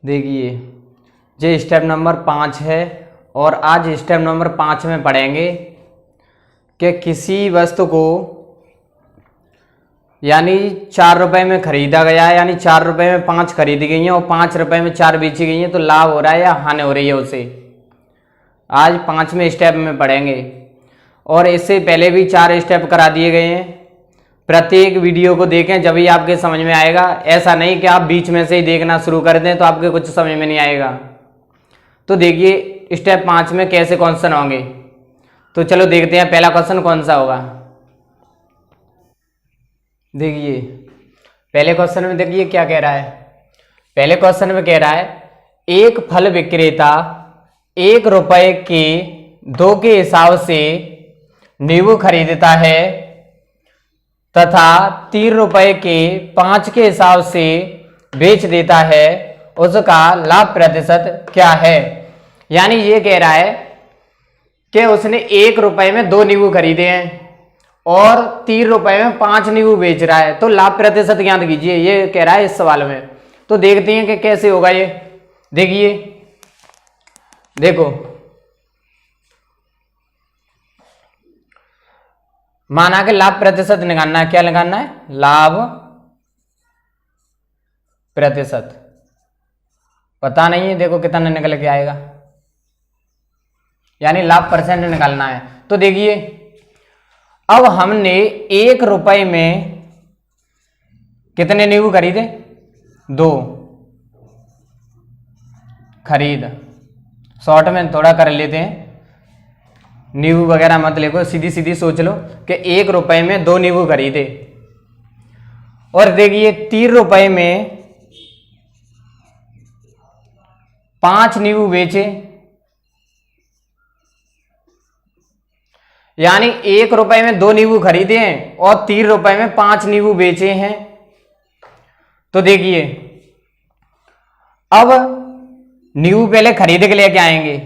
देखिए ये step number 5 है और आज स्टेप नंबर 5 में पढ़ेंगे कि किसी वस्तु को यानी 4 रुपए में खरीदा गया है, यानी 4 रुपए में 5 खरीदी गई हैं और 5 रुपए में 4 बेची गई हैं, तो लाभ हो रहा है या हानि हो रही है उसे आज 5वें स्टेप में पढ़ेंगे। और इससे पहले भी 4 स्टेप करा दिए गए हैं। प्रत्येक वीडियो को देखें जब ही आपके समझ में आएगा। ऐसा नहीं कि आप बीच में से ही देखना शुरू कर दें तो आपके कुछ समझ में नहीं आएगा। तो देखिए स्टेप 5 में कैसे क्वेश्चन होंगे, तो चलो देखते हैं पहला क्वेश्चन कौन सा होगा। देखिए पहले क्वेश्चन में देखिए क्या कह रहा है। पहले क्वेश्चन में कह रहा है एक फल विक्रेता 1 रुपए के 2 के हिसाब से नींबू खरीदता है तथा 3 रुपए के 5 के हिसाब से बेच देता है, उसका लाभ प्रतिशत क्या है। यानी ये कह रहा है कि उसने 1 रुपए में 2 नींबू खरीदे हैं और 3 रुपए में 5 नींबू बेच रहा है, तो लाभ प्रतिशत ज्ञात कीजिए, ये कह रहा है इस सवाल में। तो देखते हैं कि कैसे होगा ये। देखिए देखो माना कि लाभ प्रतिशत निकालना है। क्या निकालना है? लाभ प्रतिशत। पता नहीं है, देखो कितना निकल के आएगा, यानी लाभ परसेंट निकालना है। तो देखिए अब हमने 1 रुपए में कितने नींबू खरीदे? 2 खरीद। शॉर्ट में थोड़ा कर लेते हैं, नींबू वगैरह मत लिखो, सीधी सीधी सोच लो कि 1 रुपए में 2 नींबू खरीदे और देखिए 3 रुपए में 5 नींबू बेचे, यानी 1 रुपए में 2 नींबू खरीदे हैं और 3 रुपए में 5 नींबू बेचे हैं। तो देखिए अब नींबू पहले खरीद के लेके आएंगे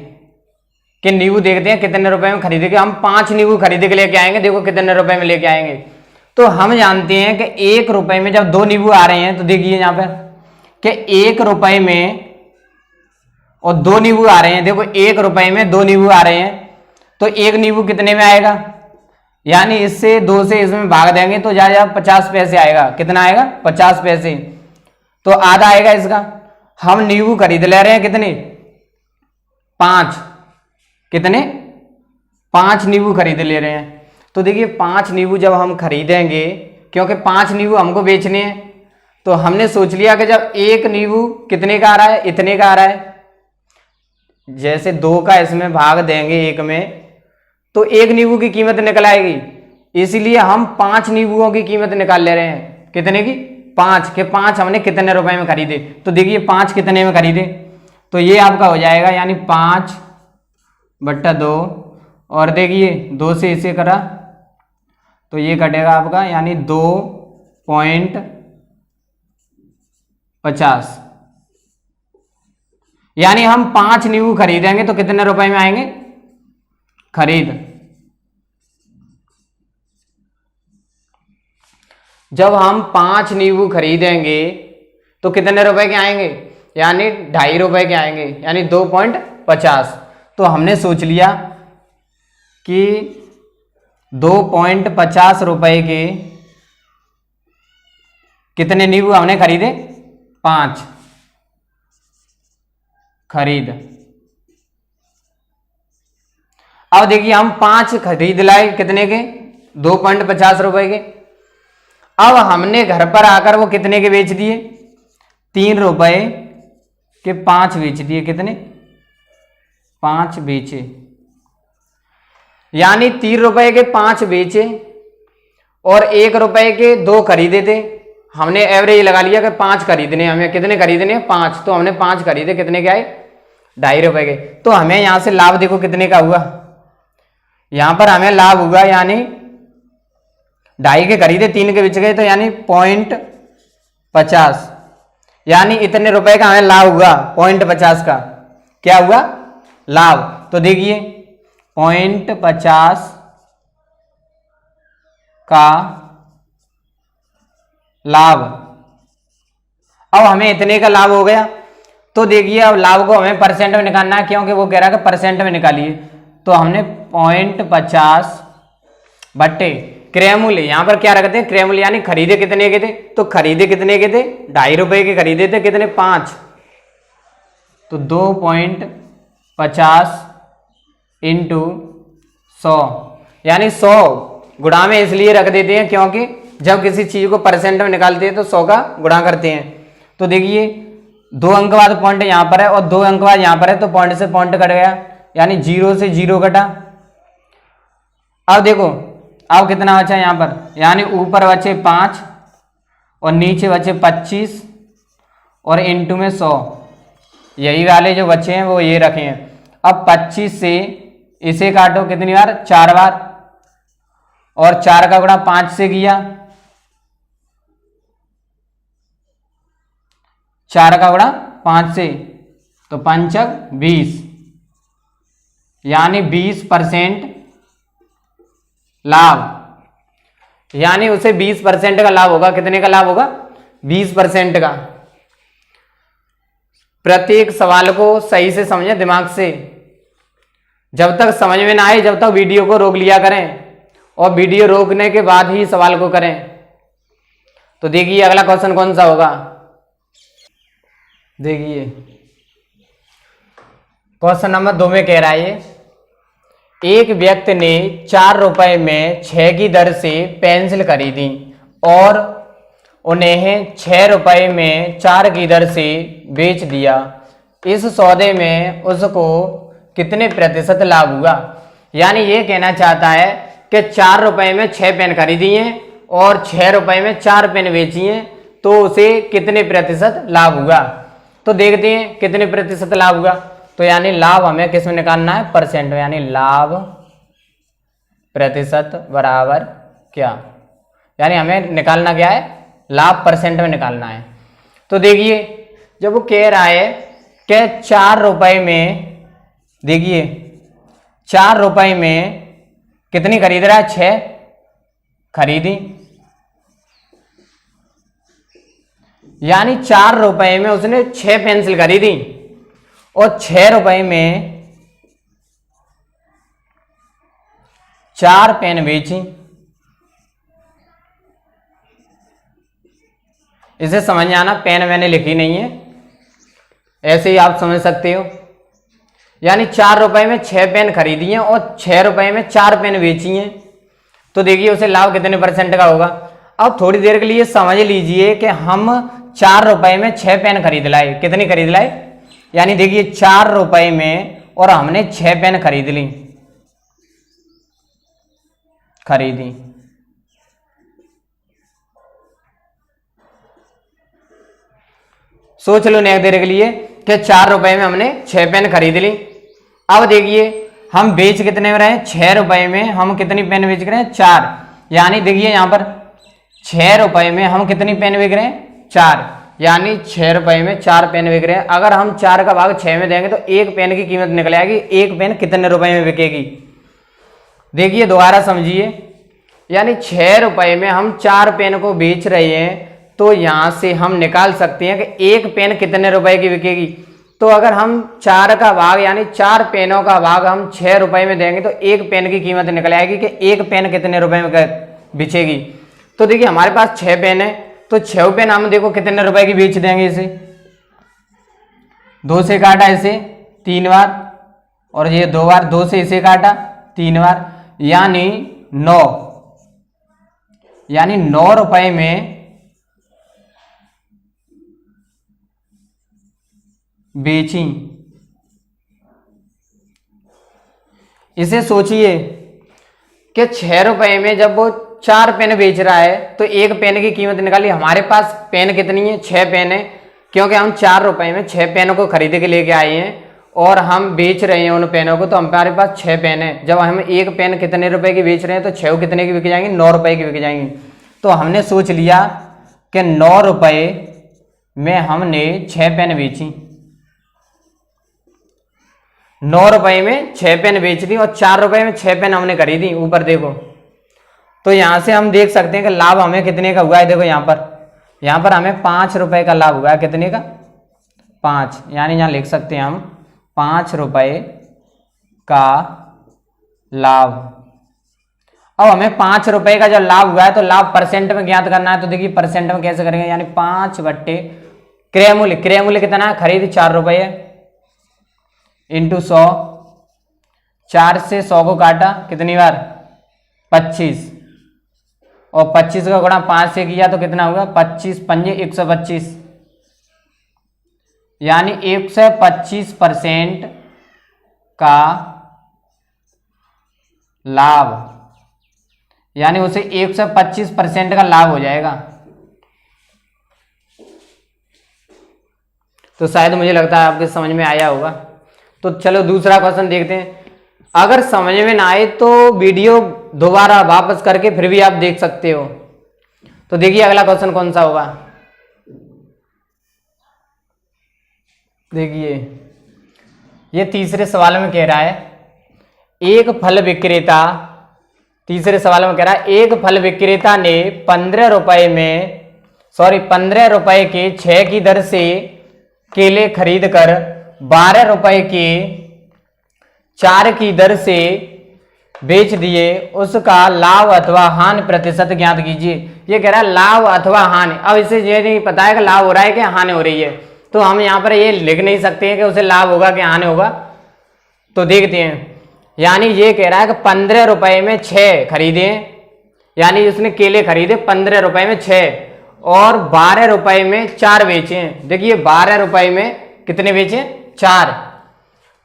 कि नींबू देखते हैं कितने रुपए में खरीदेंगे। हम 5 नींबू खरीद के लेके आएंगे, देखो कितने रुपए में लेके आएंगे। तो हम जानते हैं कि 1 रुपए में जब 2 नींबू आ रहे हैं, तो देखिए यहां पर कि 1 रुपए में और 2 नींबू आ रहे हैं। देखो 1 रुपए में 2 नींबू आ रहे हैं, तो 1 नींबू कितने में आएगा? यानी इससे 2 से इसमें भाग देंगे तो जा 50 पैसे आएगा। कितना आएगा? 50 पैसे। तो आधा आएगा इसका। हम नींबू खरीद ले रहे हैं कितने? 5। कितने? 5 नींबू खरीद ले रहे हैं। तो देखिए 5 नींबू जब हम खरीदेंगे, क्योंकि 5 नींबू हमको बेचने हैं, तो हमने सोच लिया कि जब 1 नींबू कितने का आ रहा है? इतने का आ रहा है। जैसे 2 का इसमें भाग देंगे 1 में, तो 1 नींबू की कीमत निकल आएगी। इसीलिए हम 5 नींबुओं की कीमत निकाल ले रहे हैं। कितने की? 5 के 5 हमने कितने रुपए में खरीदे। तो देखिए 5 कितने में खरीदे, तो ये आपका हो जाएगा, यानी 5/2 और देखिए 2 से इसे करा तो ये कटेगा आपका, यानी 2.50। यानी हम 5 नींबू खरीदेंगे तो कितने रुपए में आएंगे? खरीद। जब हम 5 नींबू खरीदेंगे तो कितने रुपए के आएंगे? यानी 2.5 रुपए के आएंगे, यानी 2.50। तो हमने सोच लिया कि 2.50 रुपए के कितने नींबू हमने खरीदे? 5 खरीद। अब देखिए हम 5 खरीद लाए, कितने के? 2.50 रुपए के। अब हमने घर पर आकर वो कितने के बेच दिए? 3 रुपए के 5 बेच दिए। कितने? 5 बेचे, यानी 3 रुपए के 5 बेचे और 1 रुपए के 2 खरीदे थे। हमने एवरेज लगा लिया कि 5 खरीदने, हमें कितने खरीदने? 5। तो हमने 5 खरीदे, कितने के आए? 2.5 रुपए के। तो हमें यहां से लाभ देखो कितने का हुआ। यहां पर हमें लाभ हुआ, यानी 2.5 के खरीदे, 3 के बेच गए, तो यानी 0.50, यानी इतने रुपए का हमें लाभ हुआ। 0.50 का क्या हुआ? लाभ। तो देखिए 0.50 का लाभ। अब हमें इतने का लाभ हो गया, तो देखिए अब लाभ को हमें परसेंट में निकालना है, क्योंकि वो कह रहा है कि परसेंट में निकालिए। तो हमने 0.50 बट्टे क्रय मूल्य, यहां पर क्या रखते हैं, क्रय मूल्य यानी खरीदे कितने के थे, तो खरीदे कितने के थे, 2.5 रुपए के खरीदे थे, कितने 5, तो 2.50 इंटू 100 यानी 100 गुणा में इसलिए रख देते हैं क्योंकि जब किसी चीज को परसेंट में निकालते हैं तो 100 का गुणा करते हैं। तो देखिए 2 अंक बाद पॉइंट यहां पर है और 2 अंक बाद यहां पर है, तो पॉइंट से पॉइंट कट गया, यानी 0 से 0 कटा। अब देखो अब कितना बचा यहां पर, यानी ऊपर बचे 5 और नीचे बचे 25 और इंटू में 100, यही वाले जो बचे हैं वो ये रखे हैं। अब 25 से इसे काटो कितनी बार, 4 बार, और 4 का गुणा 5 से किया, 4 का गुणा 5 से, तो 5 20, यानी 20% लाभ, यानी उसे 20% का लाभ होगा। कितने का लाभ होगा, 20% का। प्रत्येक सवाल को सही से समझें दिमाग से, जब तक समझ में ना आए जब तक वीडियो को रोक लिया करें और वीडियो रोकने के बाद ही सवाल को करें। तो देखिए अगला क्वेश्चन कौन सा होगा, देखिए क्वेश्चन नंबर 2 में कह रहा है ये, एक व्यक्ति ने 4 रुपए में 6 की दर से पेंसिल खरीदी और उन्हें 6 रुपए में 4 की दर से बेच दिया। इस सौदे में उसको कितने प्रतिशत लाभ हुआ। यानी ये कहना चाहता है कि 4 रुपए में 6 पेन खरीदी हैं और 6 रुपए में 4 पेन बेची हैं, तो उसे कितने प्रतिशत लाभ हुआ। तो देखते हैं कितने प्रतिशत लाभ हुआ। तो यानी लाभ हमें किस में निकालना है, परसेंट में, यानी लाभ प्रतिशत बराबर क्या, यानी हमें निकालना क्या है, लाभ परसेंट में निकालना है। तो देखिए जब वो कह रहा है कि 4 रुपए में, देखिए 4 रुपए में कितनी खरीद रहा है, 6 खरीदी, यानी 4 रुपए में उसने 6 पेंसिल खरीदी और 6 रुपए में 4 पेन बेची। इसे समझ आना, पेन मैंने लिखी नहीं है, ऐसे ही आप समझ सकते हो। यानी 4 रुपए में 6 पेन खरीदी हैं और 6 रुपए में 4 पेन बेची हैं। तो देखिए उसे लाभ कितने परसेंट का होगा। अब थोड़ी देर के लिए समझ लीजिए कि हम 4 रुपए में 6 पेन खरीद लाए, कितनी खरीद लाए, यानी देखिए 4 रुपए में और हमने 6 पेन खरीद ली, खरीदी। सोच लो नेक देर के लिए कि 4 रुपए में हमने 6 पेन खरीद ली। अब देखिए हम बेच कितने में रहे, 6 रुपए में हम कितनी पेन बेच रहे हैं, 4, यानी देखिए यहां पर 6 रुपए में हम कितनी पेन बेच रहे हैं, 4, यानी 6 रुपए में 4 पेन बिक रहे हैं। अगर हम 4 का भाग 6 में देंगे तो एक पेन की कीमत निकल आएगी, एक पेन कितने रुपए में बिकेगी। देखिए दोबारा समझिए, यानी 6 रुपए में हम 4 पेन को बेच रहे हैं, तो यहां से हम निकाल सकते हैं कि एक पेन कितने रुपए की बिकेगी। तो अगर हम 4 का भाग यानी 4 पेनों का भाग हम 6 रुपए में देंगे तो एक पेन की कीमत निकल आएगी कि एक पेन कितने रुपए में बिचेगी। तो देखिए हमारे पास 6 पेन है, तो 6 पेन हम देखो कितने रुपए की बेच देंगे। इसे 2 से काटा इसे 3 बार और ये 2 बार, 2 से इसे काटा 3 बार, यानी 9, यानी 9 रुपए में बेची। इसे सोचिए कि 6 रुपए में जब वो 4 पेन बेच रहा है तो एक पेन की कीमत निकाली। हमारे पास पेन कितनी है, 6 पेन है, क्योंकि हम 4 रुपए में 6 पेनों को खरीद के लेके आए हैं और हम बेच रहे हैं उन पेनों को, तो हमारे पास 6 पेन है। जब हम एक पेन कितने रुपए की बेच रहे हैं तो 6 कितने की बिक जाएंगी, 9 रुपए की बिक जाएंगी। तो हमने सोच लिया कि 9 रुपए में हमने 6 पेन बेची, 9 रुपए में 6 पेन बेच दी और 4 रुपए में 6 पेन हमने खरीदी। ऊपर देखो, तो यहां से हम देख सकते हैं कि लाभ हमें कितने का हुआ है। देखो यहां पर हमें 5 रुपए का लाभ हुआ है। कितने का, 5, यानी यहाँ लिख सकते हैं हम 5 रुपए का लाभ। अब हमें 5 रुपए का जो लाभ हुआ है तो लाभ परसेंट में ज्ञात करना है। तो देखिए परसेंट में कैसे करेंगे, यानी 5 बट्टे क्रय मूल्य, क्रय मूल्य कितना है, खरीद 4 रुपए इंटू 100, 4 से 100 को काटा कितनी बार, 25, और 25 का गुणा 5 से किया तो कितना होगा, 25 पंजे 125, यानी 125% का लाभ, यानी उसे 125% का लाभ हो जाएगा। तो शायद मुझे लगता है आपके समझ में आया होगा। तो चलो दूसरा क्वेश्चन देखते हैं। अगर समझ में ना आए तो वीडियो दोबारा वापस करके फिर भी आप देख सकते हो। तो देखिए अगला क्वेश्चन कौन सा होगा, देखिए ये तीसरे सवाल में कह रहा है एक फल विक्रेता, तीसरे सवाल में कह रहा है एक फल विक्रेता ने 15 रुपए के 6 की दर से केले खरीद कर 12 रुपए के 4 की दर से बेच दिए, उसका लाभ अथवा हानि प्रतिशत ज्ञात कीजिए। ये कह रहा है लाभ अथवा हानि। अब इसे ये नहीं पता है कि लाभ हो रहा है कि हानि हो रही है, तो हम यहाँ पर ये लिख नहीं सकते हैं कि उसे लाभ होगा कि हानि होगा। तो देखते हैं, यानी ये कह रहा है कि 15 रुपए में 6 खरीदे, यानी उसने केले खरीदे 15 रुपए में 6 और 12 रुपए में 4 बेचे। देखिए 12 रुपए में कितने बेचे, 4।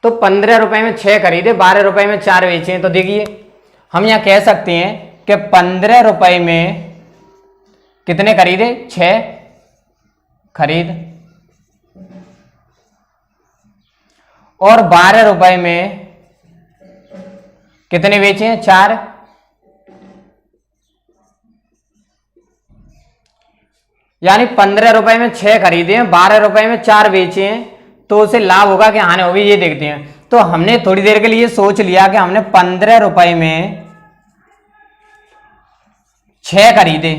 तो 15 रुपए में 6 खरीदे, 12 रुपए में 4 बेचे। तो देखिए हम यहाँ कह सकते हैं कि 15 रुपए में कितने खरीदे, 6 खरीद, और 12 रुपए में कितने बेचे, 4। यानी 15 रुपए में 6 खरीदे, 12 रुपए में 4 बेचे, तो उसे लाभ होगा कि हानि होगी, ये देखते हैं। तो हमने थोड़ी देर के लिए सोच लिया कि हमने 15 रुपए में 6 खरीदे,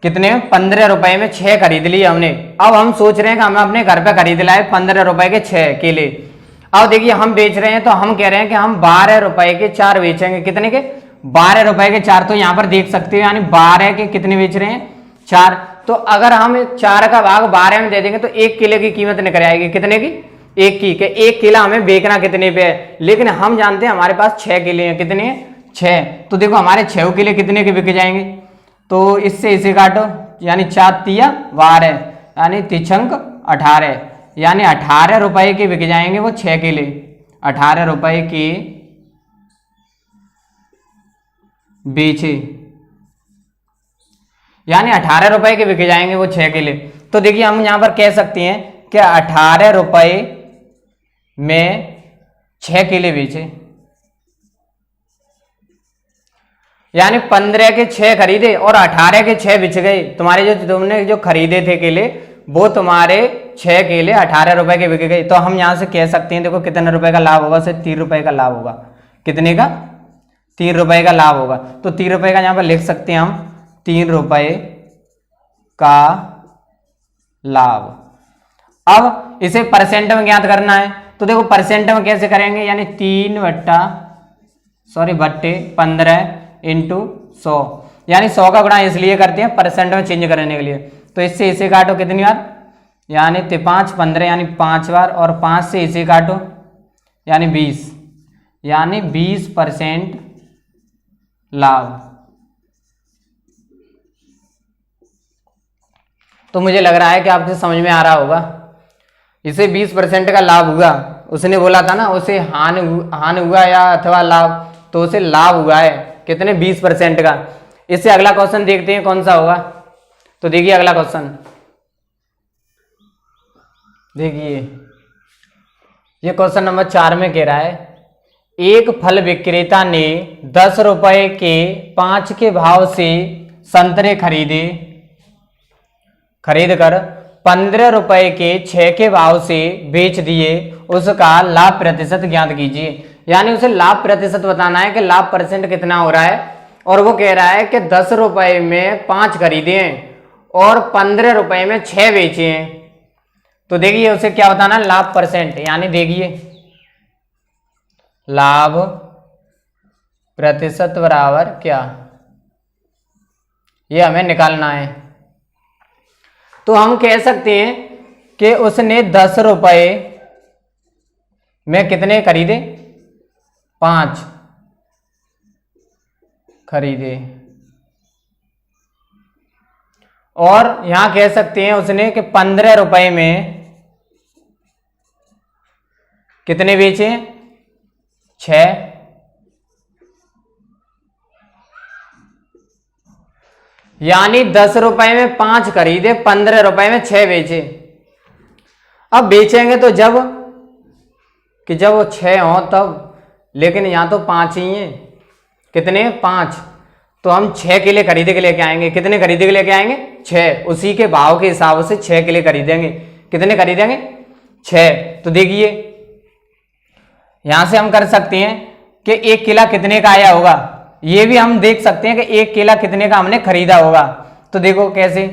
कितने, 15 रुपए में 6 खरीद लिए हमने। अब हम सोच रहे हैं कि हम अपने घर पे खरीद लाए 15 रुपए के 6 केले। अब देखिए हम बेच रहे हैं तो हम कह रहे हैं कि हम 12 रुपए के 4 बेचेंगे, कितने के, 12 रुपए के 4। तो यहां पर देख सकते हो, यानी 12 के कितने बेच रहे हैं, 4। तो अगर हम 4 का भाग 12 में दे देंगे तो 1 केले की कीमत निकल आएगी, कितने की, 1 की, कि 1 केला हमें बेचना कितने पे है। लेकिन हम जानते हैं हमारे पास 6 केले हैं, कितने हैं, 6। तो देखो हमारे 6 केले कितने के बिक जाएंगे, तो इससे इसे काटो, यानी 4 तिया 12, यानी तिछंक 18, यानी 18 रुपए के बिक जाएंगे वो 6 केले। 18 रुपए के बेचे, यानी 18 रुपए के बिक जाएंगे वो 6 केले। तो देखिए हम यहां पर कह सकते हैं कि 18 रुपए में 6 केले बेचे, यानी 15 के 6 खरीदे और 18 के 6 बिच गए। तुम्हारे जो तुमने जो खरीदे थे केले वो तुम्हारे 6 केले 18 रुपए के बिक गए। तो हम यहां से कह सकते हैं देखो कितने रुपए का लाभ होगा, उसे 3 रुपए का लाभ होगा, कितने का, 3 रुपए का लाभ होगा। तो 3 रुपए का यहां पर लिख सकते हैं हम 3 रुपए का लाभ। अब इसे परसेंट में ज्ञात करना है, तो देखो परसेंट में कैसे करेंगे, यानी 3 बट्टे 15 इंटू 100, यानी 100 का गुणा इसलिए करते हैं परसेंट में चेंज करने के लिए। तो इससे इसे काटो कितनी बार, यानी 5 15, यानी 5 बार, और 5 से इसे काटो यानी 20, यानी 20% लाभ। तो मुझे लग रहा है कि आपसे समझ में आ रहा होगा। इसे 20% का लाभ हुआ, उसने बोला था ना उसे हानि हुआ या अथवा लाभ, तो उसे लाभ हुआ है कितने, 20% का। इससे अगला क्वेश्चन देखते हैं कौन सा होगा। तो देखिए अगला क्वेश्चन, देखिए ये क्वेश्चन नंबर 4 में कह रहा है एक फल विक्रेता ने 10 रुपए के 5 के भाव से संतरे खरीदकर 15 रुपए के 6 के भाव से बेच दिए, उसका लाभ प्रतिशत ज्ञात कीजिए। यानी उसे लाभ प्रतिशत बताना है कि लाभ परसेंट कितना हो रहा है। और वो कह रहा है कि 10 रुपए में 5 खरीदे हैं और 15 रुपए में 6 बेचे हैं, तो देखिए उसे क्या बताना, लाभ परसेंट, यानी देखिए लाभ प्रतिशत बराबर क्या, ये हमें निकालना है। तो हम कह सकते हैं कि उसने 10 रुपए में कितने खरीदे, 5 खरीदे। और यहां कह सकते हैं उसने कि 15 रुपए में कितने बेचे, 6। यानी 10 रुपए में 5 खरीदे, 15 रुपए में 6 बेचे। अब बेचेंगे तो जब वो 6 हो तब, लेकिन यहां तो 5 ही हैं, कितने, 5। तो हम 6 किले खरीदे के लेके आएंगे, कितने खरीदे के लेके आएंगे, 6। उसी के भाव के हिसाब से 6 किले खरीदेंगे, कितने खरीदेंगे, 6। तो देखिए यहां से हम कर सकते हैं कि 1 किला कितने का आया होगा, ये भी हम देख सकते हैं कि 1 किला कितने का हमने खरीदा होगा। तो देखो कैसे,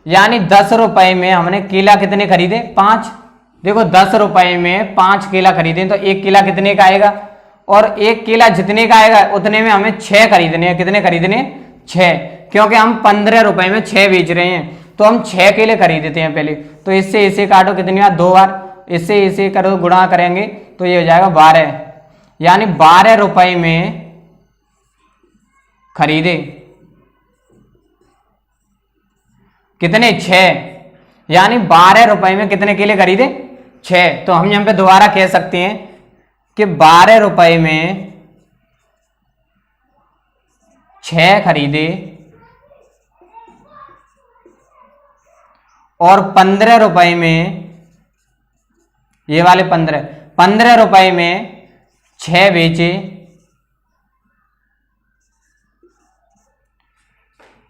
यानी 10 रुपए में हमने केला कितने खरीदे, 5। देखो 10 रुपए में 5 केला खरीदे तो 1 किला कितने का आएगा, और 1 केला जितने का आएगा उतने में हमें 6 खरीदने हैं, कितने खरीदने, 6, क्योंकि हम 15 रुपए में 6 बेच रहे हैं, तो हम 6 केले खरीदते हैं पहले। तो इससे इसे काटो कितनी बार, 2 बार, इससे इसे करो गुणा करेंगे तो ये हो जाएगा 12, यानी 12 रुपए में खरीदे, कितने, 6, यानी 12 रुपए में कितने केले खरीदे, 6। तो हम यहां पे दोबारा कह सकते हैं कि 12 रुपए में 6 खरीदे और 15 रुपए में, ये वाले 15 रुपए में 6 बेचे,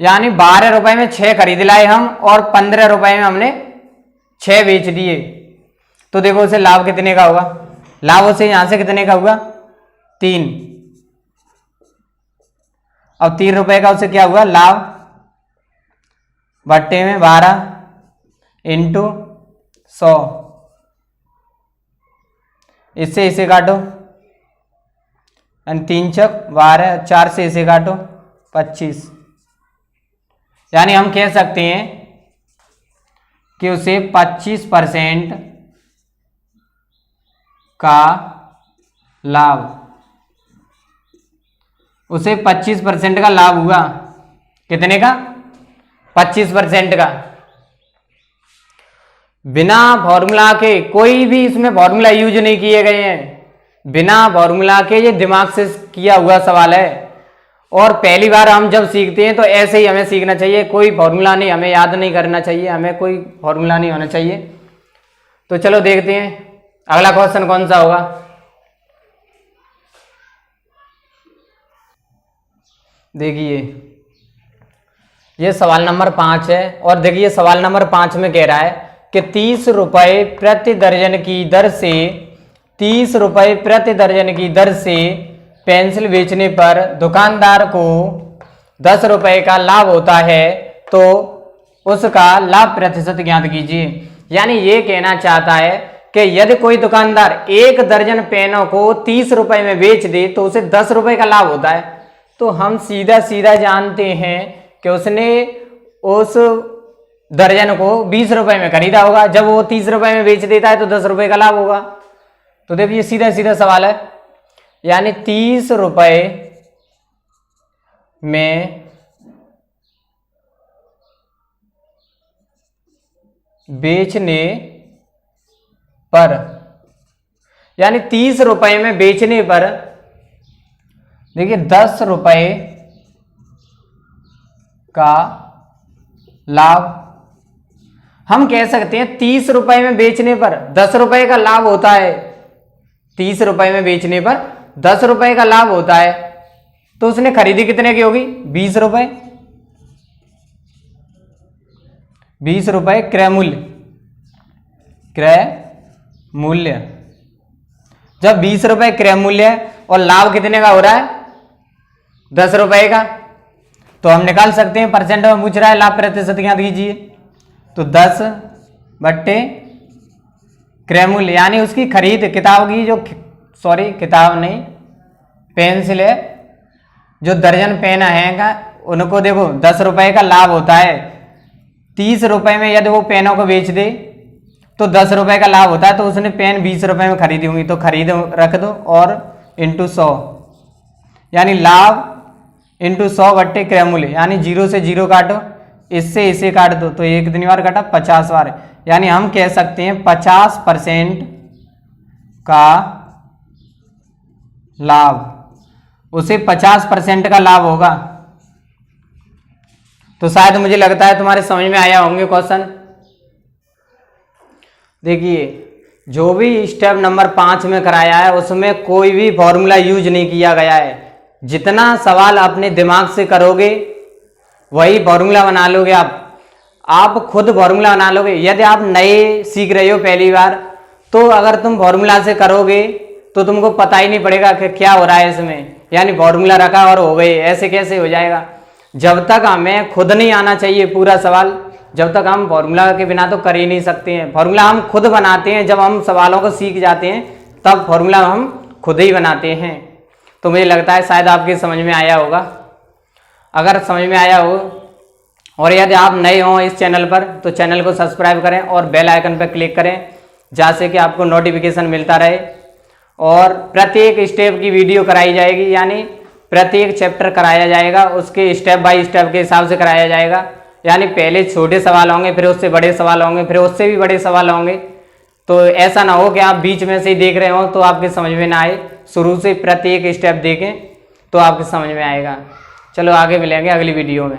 यानी 12 रुपए में 6 खरीद लाए हम और 15 रुपए में हमने 6 बेच दिए। तो देखो उसे लाभ कितने का होगा, लाभ उसे यहां से कितने का होगा, 3। अब 3 रुपए का उसे क्या हुआ, लाभ बट्टे में 12 इंटू 100, इससे इसे काटो, 3 चक 12, 4 से इसे काटो 25, यानी हम कह सकते हैं कि उसे 25% का लाभ, उसे 25% का लाभ हुआ, कितने का, 25% का। बिना फॉर्मूला के, कोई भी इसमें फॉर्मूला यूज नहीं किए गए हैं, बिना फॉर्मूला के ये दिमाग से किया हुआ सवाल है। और पहली बार हम जब सीखते हैं तो ऐसे ही हमें सीखना चाहिए, कोई फॉर्मूला नहीं, हमें याद नहीं करना चाहिए, हमें कोई फॉर्मूला नहीं होना चाहिए। तो चलो देखते हैं अगला क्वेश्चन कौन सा होगा। देखिए ये सवाल नंबर 5 है, और देखिए सवाल नंबर 5 में कह रहा है कि 30 रुपए प्रति दर्जन की दर से, 30 रुपए प्रति दर्जन की दर से पेंसिल बेचने पर दुकानदार को 10 रुपए का लाभ होता है, तो उसका लाभ प्रतिशत ज्ञात कीजिए। यानी ये कहना चाहता है कि यदि कोई दुकानदार 1 दर्जन पेनों को 30 रुपए में बेच दे तो उसे 10 रुपए का लाभ होता है। तो हम सीधा सीधा जानते हैं कि उसने उस दर्जन को 20 रुपए में खरीदा होगा, जब वो 30 रुपए में बेच देता है तो 10 रुपए का लाभ होगा। तो देखिए सीधा सीधा सवाल है, यानी 30 रुपए में बेचने पर, यानी 30 रुपए में बेचने पर देखिए 10 रुपए का लाभ, हम कह सकते हैं 30 रुपए में बेचने पर 10 रुपए का लाभ होता है, 30 रुपए में बेचने पर 10 रुपए का लाभ होता है, तो उसने खरीदी कितने की होगी, 20 रुपए, 20 रुपए क्रय मूल्य, क्रय मूल्य। जब 20 रुपए क्रय मूल्य है और लाभ कितने का हो रहा है, 10 रुपए का, तो हम निकाल सकते हैं, परसेंट में पूछ रहा है, लाभ प्रतिशत ज्ञात कीजिए। तो 10 बट्टे क्रय मूल्य, यानी उसकी खरीद किताब की जो, सॉरी किताब नहीं, पेंसिल है, जो दर्जन पेन है उनको देखो 10 रुपए का लाभ होता है। 30 रुपए में यदि वो पेनों को बेच दे तो 10 रुपए का लाभ होता है, तो उसने पेन 20 रुपए में खरीदी होंगी, तो खरीद रख दो और इंटू 100, यानी लाभ इंटू 100 बट्टे क्रय मूल्य, यानी 0 से 0 काटो, इससे इसे काट दो, तो एक कितनी बार काटा, 50 बार, यानी हम कह सकते हैं 50% का लाभ, उसे 50% का लाभ होगा। तो शायद मुझे लगता है तुम्हारे समझ में आया होंगे क्वेश्चन। देखिए जो भी स्टेप नंबर 5 में कराया है उसमें कोई भी फॉर्मूला यूज नहीं किया गया है। जितना सवाल अपने दिमाग से करोगे वही फॉर्मूला बना लोगे आप खुद फॉर्मूला बना लोगे। यदि आप नए सीख रहे हो पहली बार, तो अगर तुम फॉर्मूला से करोगे तो तुमको पता ही नहीं पड़ेगा कि क्या हो रहा है इसमें, यानी फॉर्मूला रखा और हो गए, ऐसे कैसे हो जाएगा। जब तक हमें खुद नहीं आना चाहिए पूरा सवाल, जब तक हम फॉर्मूला के बिना तो कर ही नहीं सकते हैं। फॉर्मूला हम खुद बनाते हैं, जब हम सवालों को सीख जाते हैं तब फॉर्मूला हम खुद ही बनाते हैं। तो मुझे लगता है शायद आपके समझ में आया होगा। अगर समझ में आया हो और यदि आप नए हों इस चैनल पर तो चैनल को सब्सक्राइब करें और बेल आइकन पर क्लिक करें, जहाँ से कि आपको नोटिफिकेशन मिलता रहे और प्रत्येक स्टेप की वीडियो कराई जाएगी, यानी प्रत्येक चैप्टर कराया जाएगा, उसके स्टेप बाय स्टेप के हिसाब से कराया जाएगा। यानी पहले छोटे सवाल होंगे, फिर उससे बड़े सवाल होंगे, फिर उससे भी बड़े सवाल होंगे। तो ऐसा ना हो कि आप बीच में से ही देख रहे हो तो आपके समझ में ना आए। शुरू से प्रत्येक स्टेप देखें तो आपके समझ में आएगा। चलो आगे मिलेंगे अगली वीडियो में।